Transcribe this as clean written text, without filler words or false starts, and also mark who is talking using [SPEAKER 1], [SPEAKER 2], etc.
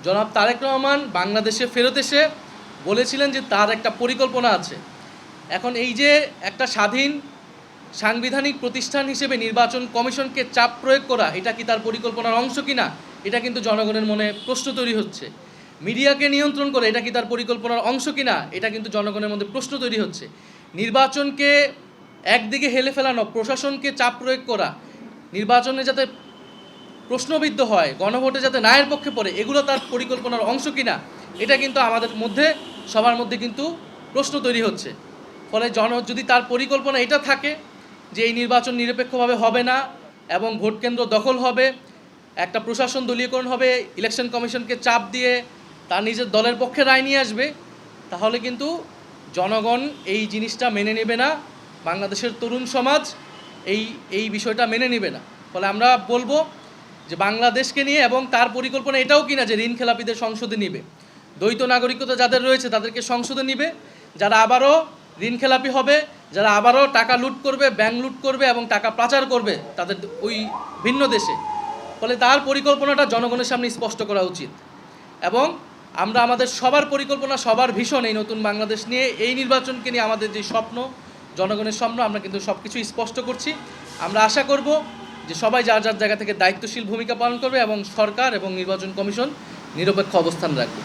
[SPEAKER 1] জনাব তারেক রহমান বাংলাদেশে ফেরত এসে বলেছিলেন যে তার একটা পরিকল্পনা আছে। এখন এই যে একটা স্বাধীন সাংবিধানিক প্রতিষ্ঠান হিসেবে নির্বাচন কমিশনকে চাপ প্রয়োগ করা, এটা কি তার পরিকল্পনার অংশ কিনা, এটা কিন্তু জনগণের মনে প্রশ্ন তৈরি হচ্ছে। মিডিয়াকে নিয়ন্ত্রণ করে, এটা কি তার পরিকল্পনার অংশ কিনা, এটা কিন্তু জনগণের মধ্যে প্রশ্ন তৈরি হচ্ছে। নির্বাচনকে একদিকে হেলে ফেলানো, প্রশাসনকে চাপ প্রয়োগ করা, নির্বাচনে যাতে প্রশ্নবিদ্ধ হয়, গণভোটে যাতে নায়ের পক্ষে পড়ে, এগুলো তার পরিকল্পনার অংশ কিনা, এটা কিন্তু আমাদের মধ্যে সবার মধ্যে কিন্তু প্রশ্ন তৈরি হচ্ছে। ফলে যদি তার পরিকল্পনা এটা থাকে যে এই নির্বাচন নিরপেক্ষভাবে হবে না এবং ভোট কেন্দ্র দখল হবে, একটা প্রশাসন দলীয়করণ হবে, ইলেকশন কমিশনকে চাপ দিয়ে তার নিজের দলের পক্ষে রায় নিয়ে আসবে, তাহলে কিন্তু জনগণ এই জিনিসটা মেনে নেবে না, বাংলাদেশের তরুণ সমাজ এই বিষয়টা মেনে নেবে না। ফলে আমরা বলবো যে বাংলাদেশকে নিয়ে এবং তার পরিকল্পনা এটাও কিনা যে ঋণ খেলাপিদের সংসদে নিবে, দ্বৈত নাগরিকতা যাদের রয়েছে তাদেরকে সংসদে নিবে, যারা আবারও ঋণ খেলাপি হবে, যারা আবারও টাকা লুট করবে, ব্যাংক লুট করবে এবং টাকা পাচার করবে তাদের ওই ভিন্ন দেশে। ফলে তার পরিকল্পনাটা জনগণের সামনে স্পষ্ট করা উচিত। এবং আমরা আমাদের সবার পরিকল্পনা, সবার ভীষণ এই নতুন বাংলাদেশ নিয়ে, এই নির্বাচনকে নিয়ে আমাদের যে স্বপ্ন, জনগণের স্বপ্ন, আমরা কিন্তু সব কিছু স্পষ্ট করছি। আমরা আশা করব যে সবাই যার যার জায়গা থেকে দায়িত্বশীল ভূমিকা পালন করবে এবং সরকার এবং নির্বাচন কমিশন নিরপেক্ষ অবস্থান রাখবে।